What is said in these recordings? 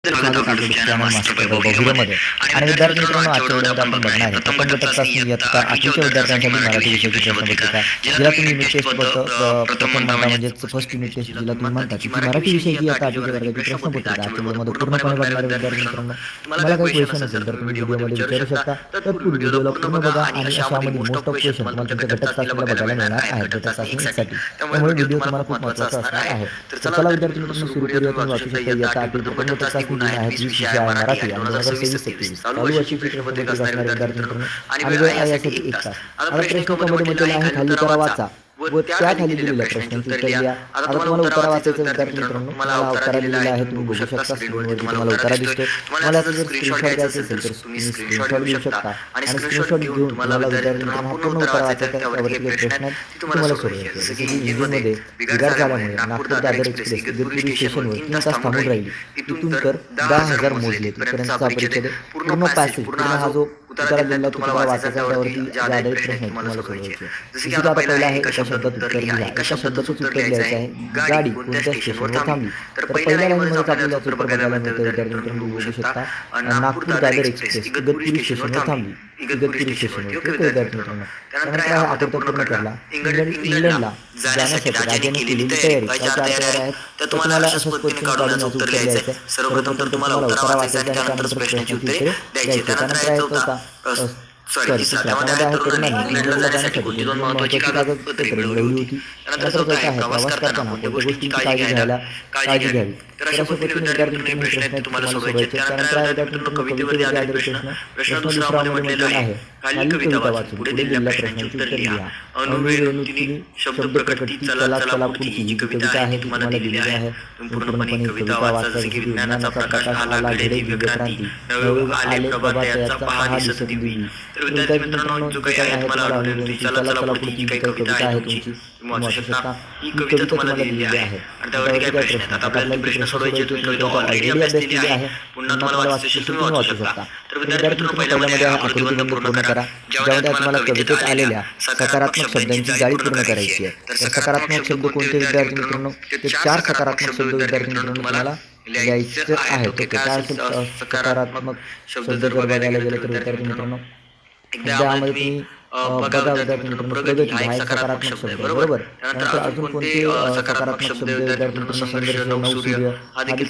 स्वागत आपल्या channel master वैभव व्हिडिओमध्ये. आणि विद्यार्थी मित्रांनो, आजच्या व्हिडिओमध्ये आपण बघणार आहे प्रथम घटक चाचणी इयत्ता 8वीच्या विद्यार्थ्यांसाठी मराठी विषयाची प्रश्नपत्रिका, जिला तुम्ही युनिट टेस्ट प्रथम म्हणता म्हणजेच फर्स्ट युनिट टेस्ट जिला तुम्ही म्हणता, ती मराठी विषयाची इयत्ता 8वीच्या वर्गाची प्रश्नपत्रिका आजच्या व्हिडिओमध्ये पूर्णपणे बघणारे विद्यार्थी मित्रांनो. तुम्हाला काही क्वेश्चन असेल तर तुम्ही व्हिडिओमध्ये विचारू शकता. तर पूर्ण व्हिडिओला पूर्ण बघा आणि अशामध्ये मोस्ट ऑफ क्वेश्चन तुम्हाला तुमच्या घटक चाचणीला बघायला मिळणार आहेत घटक चाचणीसाठी. त्यामुळे व्हिडिओ तुम्हाला खूप महत्त्वाचा असणार आहे. तर चला विद्यार्थी मित्रांनो, सुरू करूया. तुम्ही वाचू शकता इयत्ता 8वी प्रथम घटक चाचणी आहे 20 विषय आहे मराठी आणि 2023-27 चालू वर्षाची प्रश्नपत्रिका असणारे विद्यार्थी मित्रांनो. आणि वेळ आहे यासाठी 1 तास. आता प्रश्नामध्ये म्हटलेलं आहे खाली करा वाचा व त्या खाली दिलेल्या प्रश्नांची उत्तर द्या. आता तुम्हाला उत्तर वाचायचं विद्यार्थी मित्रांनो. तुम्हाला उत्तर दिलेलं आहे, तुम्ही बघू शकता स्क्रीनवरती तुम्हाला उत्तर दिसतोय. तुम्हाला जर स्क्रीनशॉट घ्यायचा असेल तर तुम्ही स्क्रीनशॉट घेऊ शकता आणि स्क्रीनशॉट घेऊन तुम्हाला विद्यार्थी मित्रांनो पूर्ण उत्तर वाचायचं. त्यावरती काही प्रश्न आहेत ते तुम्हाला सोडवायचे. जसे की हिंदीमध्ये बिघाड झाल्यामुळे नागपूर दादर एक्सप्रेस इगतपुरी स्टेशनवर 3 तास थांबून राहिली. तिथून तर 10,000 मोजले. तिथपर्यंतचा परिच्छेद पूर्ण पॅसेज पूर्ण हा जो उत्तर दिलेला तुम्हाला वाचायचा. त्यावरती जे आधारित प्रश्न आहेत तुम्हाला सोडवायचे. जसे की आता पहिला आहे एका शब्दात उत्तर लिहा. एका शब्दातच उत्तर लिहायचं आहे. गाडी कोणत्या स्टेशनवर थांबली. तर पहिल्या लाईनमध्ये आपल्याला उत्तर बघायला मिळतं विद्यार्थी मित्रांनो. तुम्ही बघू शकता नागपूर दादर एक्सप्रेस इगतपुरी स्टेशनवर थांबली. इगतपुरी स्टेशनवर विद्यार्थी मित्रांनो. त्यानंतर आहे आकृती पूर्ण करला. इंग्लंडला जाण्यासाठी राजाने केलेली तयारी काय तयार आहेत. तर तुम्हाला असंच क्वेश्चन काढून उत्तर लिहायचं आहे. सर्वप्रथम तुम्हाला उत्तर वाचायचं आणि त्यानंतर प्रश्नाची उत्तरे द्यायची. त्यानंतर आहे होता त्यामध्ये आहे तरुणांनी इंग्लंडला जाण्यासाठी कोणती 2 महत्त्वाची कागदपत्रे मिळवली होती. त्यानंतर काय आहे प्रवास करताना कोणत्या गोष्टींची काळजी घ्यावी. तर अशा पद्धतीने विद्यार्थी मित्रांनो प्रश्न तुम्हाला सोडवायचे. त्यानंतर आहे विद्यार्थी मित्रांनो कवितेवरती आधारित प्रश्न दुसरा म्हटलेला आहे खालील कविता वाचून पुढे दिलेल्या प्रश्नांची उत्तर लिहा. अनुरेणुतीने शब्द प्रकटी चला चला पुढची जी कविता आहे ती तुम्हाला दिलेली आहे. पूर्णपणे कविता वाचा. जसे की विज्ञानाचा प्रकाश आला घडे दिव्यक्रांती नवयुग आले प्रभातयाचा पहा दिसत दिवी. तर विद्यार्थी मित्रांनो जो काही आहे तुम्हाला अनुरेणुती चला चला पुढची जी काही कविता आहे तुमची वाचू शकता. ही कविता तुम्हाला दिलेली आहे आणि त्यावरती काय प्रश्न आहेत. आता आपल्याला प्रश्न सोडवायचे. तुम्ही कविता ऑलरेडी अभ्यासलेली आहे. पुन्हा तुम्हाला वाचायची तुम्ही वाचू शकता. तर विद्यार्थी मित्रांनो पहिल्यामध्ये आकृतीबंध पूर्ण करा. ज्यामध्ये तुम्हाला कवितेत आलेल्या सकारात्मक शब्दांची जाळी पूर्ण करायची आहे. तर सकारात्मक शब्द कोणते विद्यार्थी मित्रांनो. ते 4 सकारात्मक शब्द विद्यार्थी मित्रांनो तुम्हाला लिहायचं आहे. तर काय असेल सकारात्मक शब्द जर बघायला गेलं तर विद्यार्थी मित्रांनो त्यामध्ये तुम्ही बघा विद्यार्थी मित्रांनो प्रगती हा एक सकारात्मक शब्द बरोबर. त्यानंतर अजून कोणते सकारात्मक शब्द विद्यार्थी मित्रांनो संघर्ष नवसूर्य हा देखील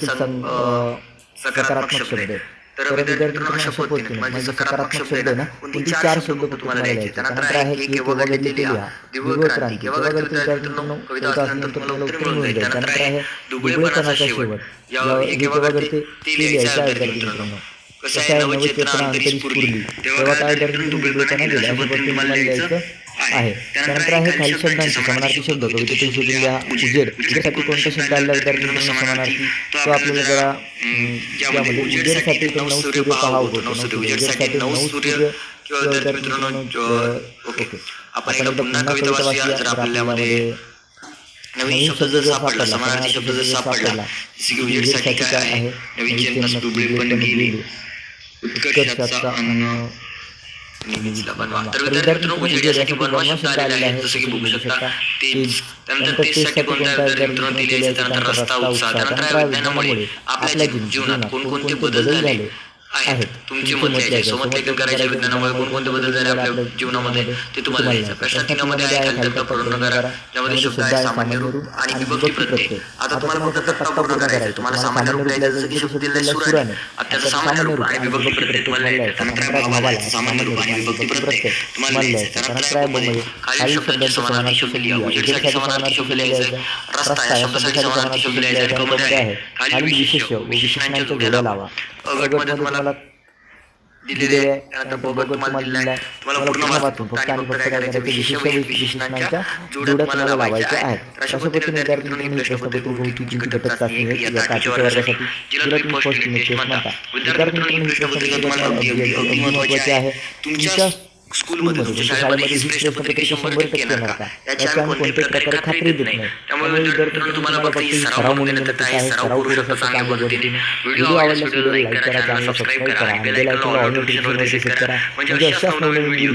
सकारात्मक शब्द आहे. तर विद्यार्थी मित्रांनो अशा पद्धतीने म्हणजे सकारात्मक शब्द आहे ना कोणती 4 शब्द तुम्हाला लिहायचे. त्यानंतर आहे की केव्हा घडलेली लिहा. दिव्यक्रांती केव्हा घडली विद्यार्थी मित्रांनो कविता असल्यानंतर तुम्हाला उत्तर मिळून जाईल. त्यानंतर आहे दुबळेपणाचा शेवट हे केव्हा घडते ते लिहायचं आहे विद्यार्थी मित्रांनो. कसं आहे नवचेतना अंतरी स्फुरली तेव्हा काय विद्यार्थी दुबळेपणा गेला अशा पद्धतीने तुम्हाला लिहायचं आहे. त्यानंतर आहे खाली शब्दांचे समानार्थी शब्द कवितेतून शोधून लिहा. उजेडसाठी कोणता शब्द आला विद्यार्थी मित्रांनो समानार्थी तो आपल्याला जरा यामध्ये उजेडसाठी नवसूर्य पहा होतो. उजेडसाठी नवसूर्य किंवा विद्यार्थी मित्रांनो ओके आपण एकदा पुन्हा कविता वाचूया. तर आपल्यामध्ये नवीन शब्द जर सापडला समानार्थी शब्द जर सापडला जसे की उजेडसाठी काय आहे नवीन चेतना दुबळेपण गेले उत्कर्षाचा अन्न बनवा. तर विद्यार्थी मित्रांनो उजेडसाठी बनवा शब्द आलेला आहे जसे की बघू शकता तेज. त्यानंतर तेजसाठी कोणता विद्यार्थी मित्रांनो ते लिहायचं. त्यानंतर रस्ता उत्साह. त्यानंतर विज्ञानामुळे आपल्या जीवनात कोणकोणते बदल झाले आहेत तुमचे मत लिहायचे. स्वमतलेखन करायचे. विज्ञानामुळे कोणकोणते बदल झाले आपल्या जीवनामध्ये ते तुम्हाला लिहायचं. प्रश्न 3 आहे खाली तक्ता पूर्ण करा. ज्यामध्ये शब्द आहे सामान्य रूप आणि विभक्ती प्रत्यय. आता तुम्हाला फक्त तक्ता पूर्ण करायचा. तुम्हाला सामान्य रूप लिहायचं जसे की शब्द दिलेला सुराने त्याचं सामान्य रूप आणि विभक्ती प्रत्यय तुम्हाला लिहायचं. त्यानंतर भावाला सामान्य रूप आणि विभक्ती प्रत्यय तुम्हाला लिहायचं. त्यानंतर आहे बमध्ये खालील शब्दांचे समानार्थी शब्द लिहा. उजेडसाठी समानार्थी शब्द लिहायचा. रस्ता या शब्दासाठी समानार्थी शब्द लिहायचा. त्यामध्ये आहे खालील विशेष्य व विशेषणांच्या जोड्या लावा. अगटमध्ये तुम्हाला दिलेले आहे. त्यानंतर बघत तुम्हाला दिलेला आहे. तुम्हाला पूर्ण वाचून फक्त आणि फक्त काय करायचं विशेष विशेषणांच्या जोड्या तुम्हाला लावायच्या आहेत. अशा पद्धतीने विद्यार्थी मित्रांनो ही प्रश्नपत्रिका होती जी घटक चाचणी आहे या 8वीच्या वर्गासाठी जिला तुम्ही फर्स्ट युनिट टेस्ट म्हणता. विद्यार्थी मित्रांनो ही प्रश्नपत्रिका तुम्हाला अगदी महत्त्वाची आहे. तुमच्या स्कूलमध्ये तुमच्या शाळेमध्ये ही प्रश्नपत्रिका 100% येणार का याची आम्ही कोणत्याही प्रकारे खात्री देत नाही. त्यामुळे विद्यार्थी तुम्हाला फक्त ही सराव म्हणून येत आहे. सराव करू शकता चांगल्या पद्धतीने. व्हिडिओ आवडल्यास व्हिडिओ लाईक करा, चॅनलला सबस्क्राईब करा आणि बेल आयकॉनला ऑल नोटिफिकेशन सेट करा म्हणजे अशाच नवीन व्हिडिओ